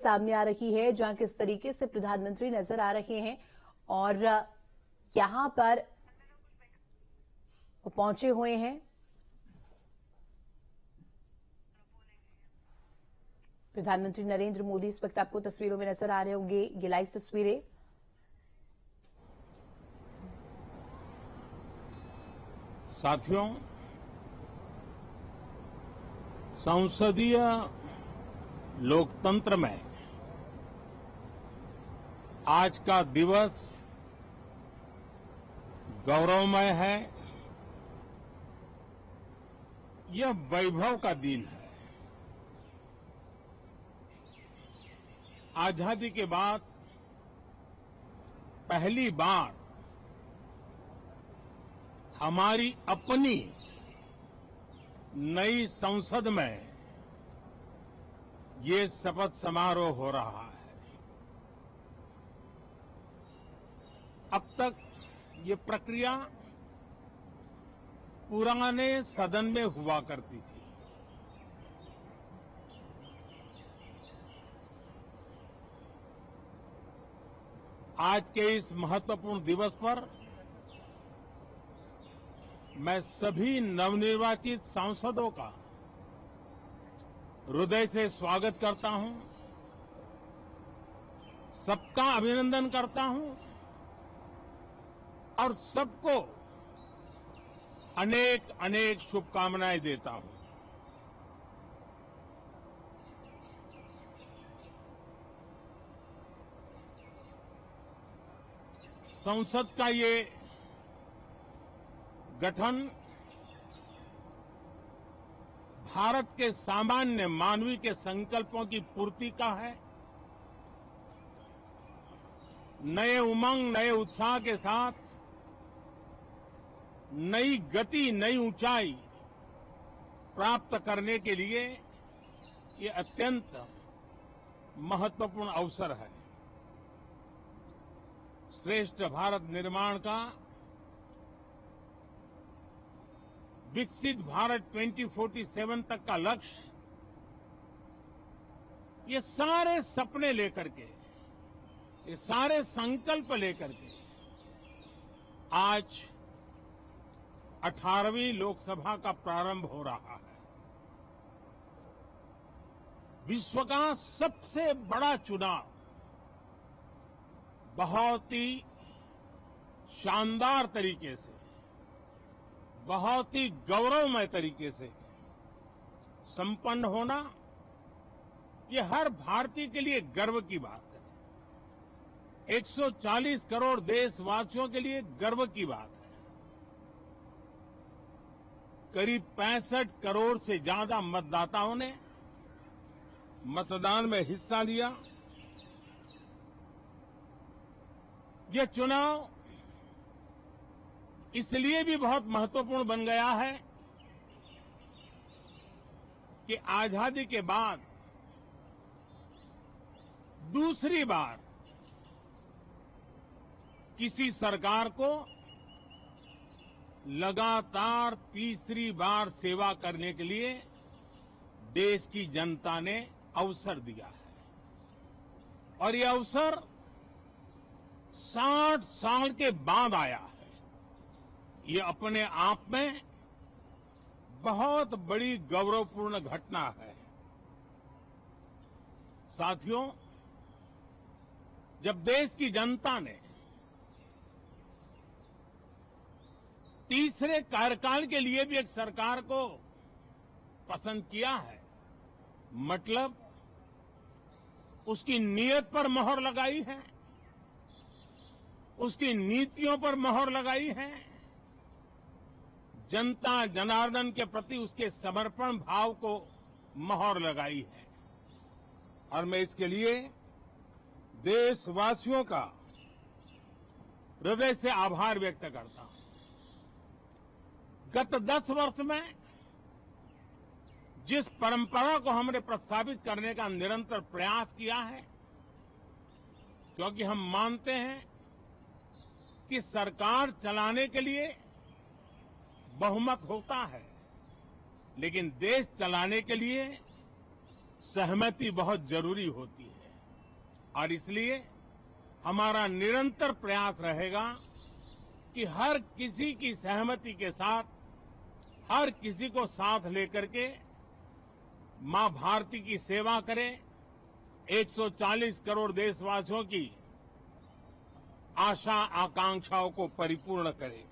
सामने आ रही है, जहां किस तरीके से प्रधानमंत्री नजर आ रहे हैं और यहां पर वो पहुंचे हुए हैं। प्रधानमंत्री नरेंद्र मोदी इस वक्त आपको तस्वीरों में नजर आ रहे होंगे। ये लाइव तस्वीरें साथियों, संसदीय लोकतंत्र में आज का दिवस गौरवमय है। यह वैभव का दिन है। आजादी के बाद पहली बार हमारी अपनी नई संसद में ये शपथ समारोह हो रहा है। अब तक ये प्रक्रिया पुराने सदन में हुआ करती थी। आज के इस महत्वपूर्ण दिवस पर मैं सभी नवनिर्वाचित सांसदों का हृदय से स्वागत करता हूं, सबका अभिनंदन करता हूं और सबको अनेक अनेक शुभकामनाएं देता हूं। संसद का ये गठन भारत के सामान्य मानवीय के संकल्पों की पूर्ति का है। नए उमंग, नए उत्साह के साथ नई गति, नई ऊंचाई प्राप्त करने के लिए ये अत्यंत महत्वपूर्ण अवसर है। श्रेष्ठ भारत निर्माण का, विकसित भारत 2047 तक का लक्ष्य, ये सारे सपने लेकर के, ये सारे संकल्प लेकर के आज 18वीं लोकसभा का प्रारंभ हो रहा है। विश्व का सबसे बड़ा चुनाव बहुत ही शानदार तरीके से, बहुत ही गौरवमय तरीके से संपन्न होना, ये हर भारतीय के लिए गर्व की बात है। 140 करोड़ देशवासियों के लिए गर्व की बात है। करीब 65 करोड़ से ज्यादा मतदाताओं ने मतदान में हिस्सा लिया। यह चुनाव इसलिए भी बहुत महत्वपूर्ण बन गया है कि आजादी के बाद दूसरी बार किसी सरकार को लगातार तीसरी बार सेवा करने के लिए देश की जनता ने अवसर दिया है और यह अवसर 60 साल के बाद आया है। ये अपने आप में बहुत बड़ी गौरवपूर्ण घटना है। साथियों, जब देश की जनता ने तीसरे कार्यकाल के लिए भी एक सरकार को पसंद किया है, मतलब उसकी नीयत पर मोहर लगाई है, उसकी नीतियों पर मोहर लगाई है, जनता जनार्दन के प्रति उसके समर्पण भाव को मोहर लगाई है। और मैं इसके लिए देशवासियों का हृदय से आभार व्यक्त करता हूं। गत 10 वर्ष में जिस परंपरा को हमने प्रस्तावित करने का निरंतर प्रयास किया है, क्योंकि हम मानते हैं कि सरकार चलाने के लिए बहुमत होता है, लेकिन देश चलाने के लिए सहमति बहुत जरूरी होती है। और इसलिए हमारा निरंतर प्रयास रहेगा कि हर किसी की सहमति के साथ, हर किसी को साथ लेकर के मां भारती की सेवा करें, 140 करोड़ देशवासियों की आशा आकांक्षाओं को परिपूर्ण करें।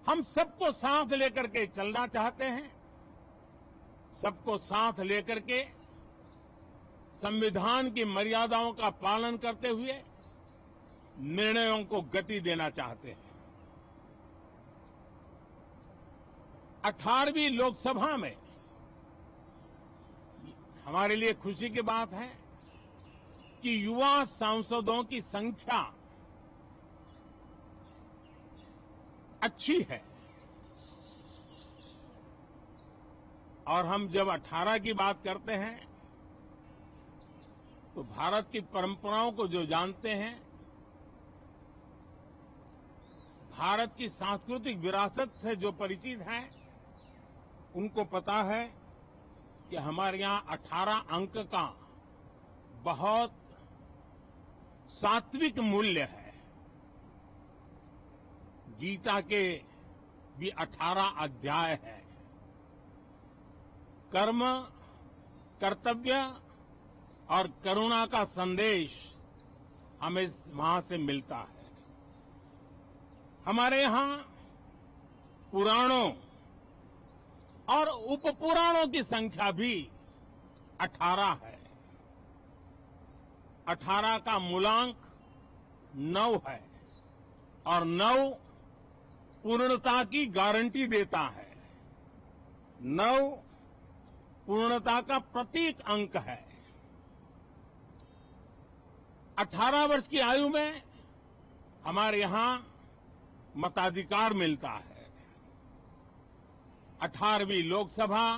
हम सबको साथ लेकर के चलना चाहते हैं, सबको साथ लेकर के संविधान की मर्यादाओं का पालन करते हुए निर्णयों को गति देना चाहते हैं। 18वीं लोकसभा में हमारे लिए खुशी की बात है कि युवा सांसदों की संख्या अच्छी है। और हम जब 18 की बात करते हैं तो भारत की परंपराओं को जो जानते हैं, भारत की सांस्कृतिक विरासत से जो परिचित हैं, उनको पता है कि हमारे यहां 18 अंक का बहुत सात्विक मूल्य है। गीता के भी 18 अध्याय है। कर्म, कर्तव्य और करुणा का संदेश हमें वहां से मिलता है। हमारे यहां पुराणों और उपपुराणों की संख्या भी 18 है। 18 का मूलांक 9 है और 9 पूर्णता की गारंटी देता है। 9 पूर्णता का प्रतीक अंक है। 18 वर्ष की आयु में हमारे यहां मताधिकार मिलता है। 18वीं लोकसभा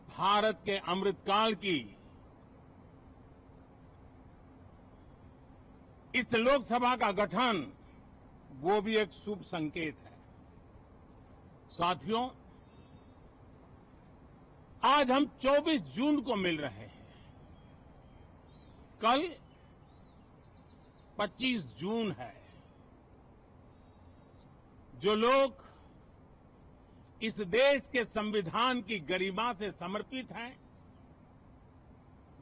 भारत के अमृतकाल की इस लोकसभा का गठन वो भी एक शुभ संकेत है। साथियों, आज हम 24 जून को मिल रहे हैं। कल 25 जून है। जो लोग इस देश के संविधान की गरिमा से समर्पित हैं,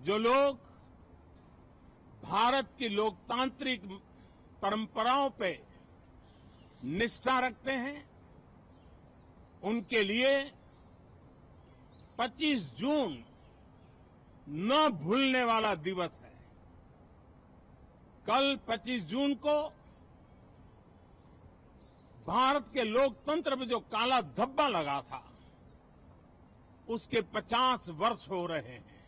जो लोग भारत की लोकतांत्रिक परंपराओं पे निष्ठा रखते हैं, उनके लिए 25 जून न भूलने वाला दिवस है। कल 25 जून को भारत के लोकतंत्र में जो काला धब्बा लगा था, उसके 50 वर्ष हो रहे हैं।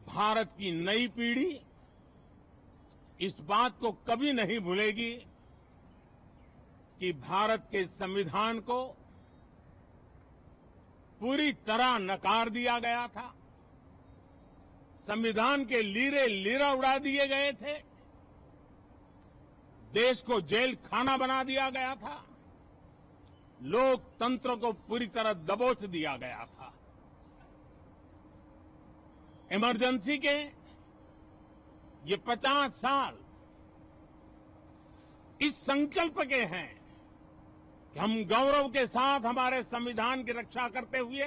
भारत की नई पीढ़ी इस बात को कभी नहीं भूलेगी कि भारत के संविधान को पूरी तरह नकार दिया गया था। संविधान के लीरे लीरा उड़ा दिए गए थे। देश को जेल खाना बना दिया गया था। लोकतंत्र को पूरी तरह दबोच दिया गया था। इमरजेंसी के ये 50 साल इस संकल्प के हैं कि हम गौरव के साथ हमारे संविधान की रक्षा करते हुए,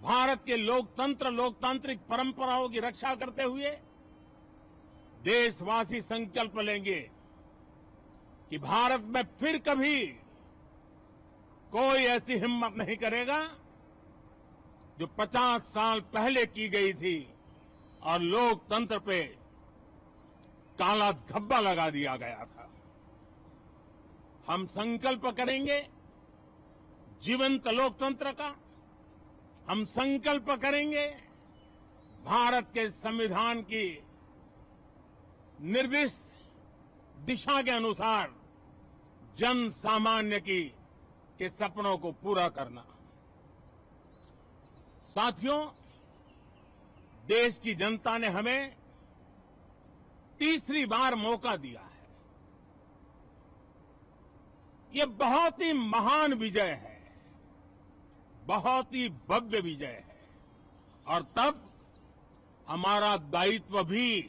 भारत के लोकतंत्र, लोकतांत्रिक परंपराओं की रक्षा करते हुए देशवासी संकल्प लेंगे कि भारत में फिर कभी कोई ऐसी हिम्मत नहीं करेगा जो 50 साल पहले की गई थी और लोकतंत्र पे काला धब्बा लगा दिया गया था। हम संकल्प करेंगे जीवंत लोकतंत्र का। हम संकल्प करेंगे भारत के संविधान की निर्दिष्ट दिशा के अनुसार जन सामान्य के सपनों को पूरा करना। साथियों, देश की जनता ने हमें तीसरी बार मौका दिया है। ये बहुत ही महान विजय है, बहुत ही भव्य विजय है। और तब हमारा दायित्व भी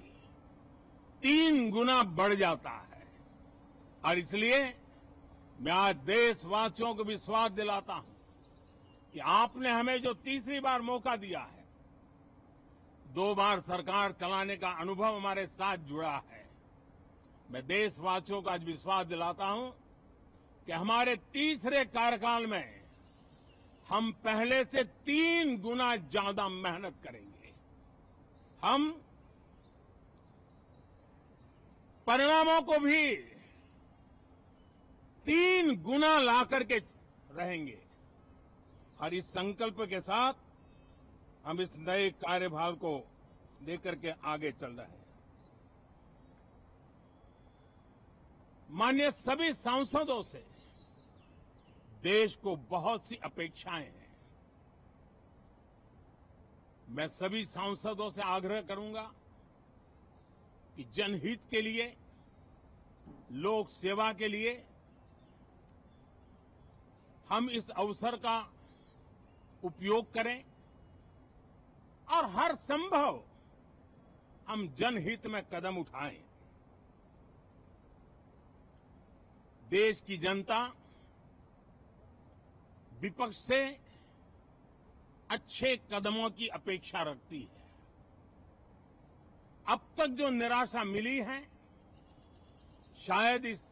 3 गुना बढ़ जाता है। और इसलिए मैं आज देशवासियों को विश्वास दिलाता हूं कि आपने हमें जो तीसरी बार मौका दिया है, 2 बार सरकार चलाने का अनुभव हमारे साथ जुड़ा है। मैं देशवासियों को आज विश्वास दिलाता हूं कि हमारे तीसरे कार्यकाल में हम पहले से 3 गुना ज्यादा मेहनत करेंगे। हम परिणामों को भी 3 गुना ला करके रहेंगे। और इस संकल्प के साथ हम इस नए कार्यभार को लेकर के आगे चल रहे हैं। माननीय सभी सांसदों से देश को बहुत सी अपेक्षाएं हैं। मैं सभी सांसदों से आग्रह करूंगा कि जनहित के लिए, लोक सेवा के लिए हम इस अवसर का उपयोग करें और हर संभव हम जनहित में कदम उठाएं। देश की जनता विपक्ष से अच्छे कदमों की अपेक्षा रखती है। अब तक जो निराशा मिली है, शायद इस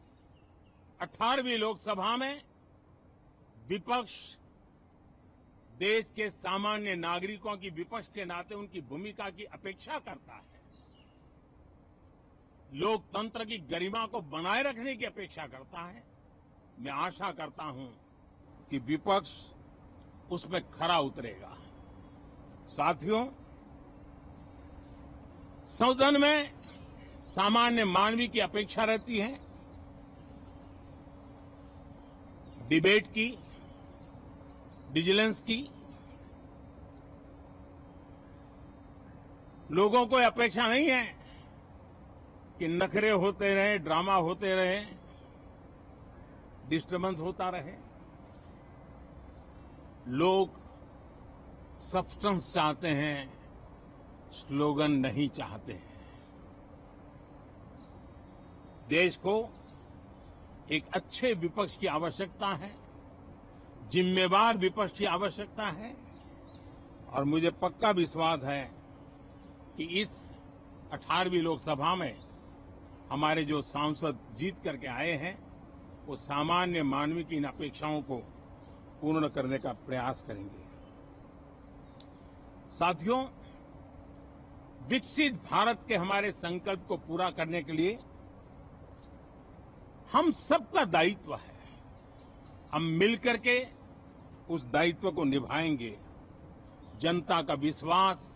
18वीं लोकसभा में विपक्ष देश के सामान्य नागरिकों की विपक्ष के नाते उनकी भूमिका की अपेक्षा करता है, लोकतंत्र की गरिमा को बनाए रखने की अपेक्षा करता है। मैं आशा करता हूं कि विपक्ष उसमें खरा उतरेगा। साथियों, सदन में सामान्य मानवीय की अपेक्षा रहती है डिबेट की, विजिलेंस की। लोगों को अपेक्षा नहीं है कि नखरे होते रहे, ड्रामा होते रहे, डिस्टर्बेंस होता रहे। लोग सब्सटेंस चाहते हैं, स्लोगन नहीं चाहते हैं। देश को एक अच्छे विपक्ष की आवश्यकता है, जिम्मेवार विपक्ष की आवश्यकता है। और मुझे पक्का विश्वास है कि इस 18वीं लोकसभा में हमारे जो सांसद जीत करके आए हैं, वो सामान्य मानवीय की इन अपेक्षाओं को पूर्ण करने का प्रयास करेंगे। साथियों, विकसित भारत के हमारे संकल्प को पूरा करने के लिए हम सबका दायित्व है। हम मिलकर के उस दायित्व को निभाएंगे। जनता का विश्वास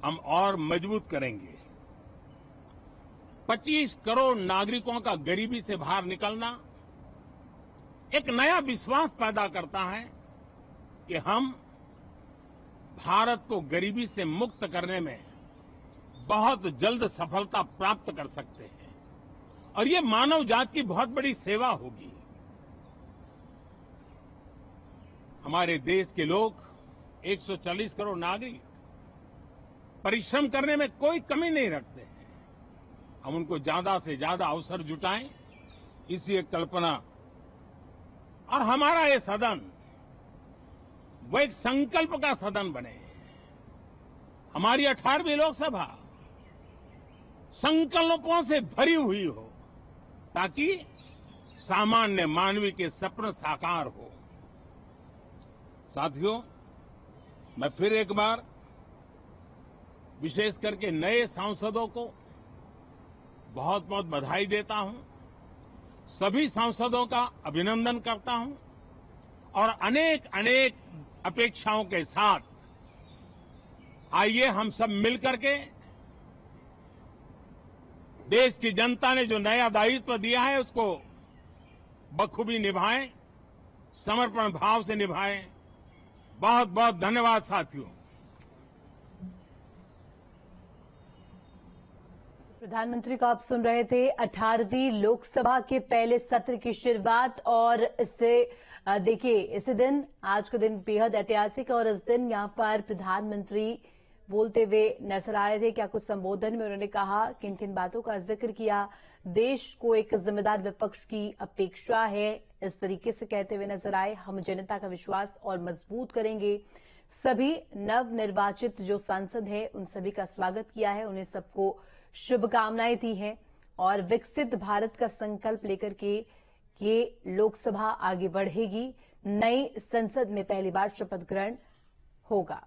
हम और मजबूत करेंगे। 25 करोड़ नागरिकों का गरीबी से बाहर निकलना एक नया विश्वास पैदा करता है कि हम भारत को गरीबी से मुक्त करने में बहुत जल्द सफलता प्राप्त कर सकते हैं। और ये मानव जाति की बहुत बड़ी सेवा होगी। हमारे देश के लोग 140 करोड़ नागरिक परिश्रम करने में कोई कमी नहीं रखते हैं। हम उनको ज्यादा से ज्यादा अवसर जुटाएं, इसी एक कल्पना। और हमारा ये सदन वो एक संकल्प का सदन बने। हमारी 18वीं लोकसभा संकल्पों से भरी हुई हो, ताकि सामान्य मानवीय के सपने साकार हो। साथियों, मैं फिर एक बार विशेष करके नए सांसदों को बहुत बहुत बधाई देता हूं। सभी सांसदों का अभिनंदन करता हूं और अनेक अनेक अपेक्षाओं के साथ आइए हम सब मिलकर के देश की जनता ने जो नया दायित्व दिया है उसको बखूबी निभाएं, समर्पण भाव से निभाएं। बहुत बहुत धन्यवाद साथियों। प्रधानमंत्री को आप सुन रहे थे। 18वीं लोकसभा के पहले सत्र की शुरुआत। और इससे देखिए, इस दिन, आज का दिन बेहद ऐतिहासिक है और इस दिन यहां पर प्रधानमंत्री बोलते हुए नजर आ रहे थे। क्या कुछ संबोधन में उन्होंने कहा, किन किन बातों का जिक्र किया। देश को एक जिम्मेदार विपक्ष की अपेक्षा है, इस तरीके से कहते हुए नजर आए। हम जनता का विश्वास और मजबूत करेंगे। सभी नवनिर्वाचित जो सांसद हैं उन सभी का स्वागत किया है, उन्हें सबको शुभकामनाएं दी हैं और विकसित भारत का संकल्प लेकर के ये लोकसभा आगे बढ़ेगी। नई संसद में पहली बार शपथ ग्रहण होगा।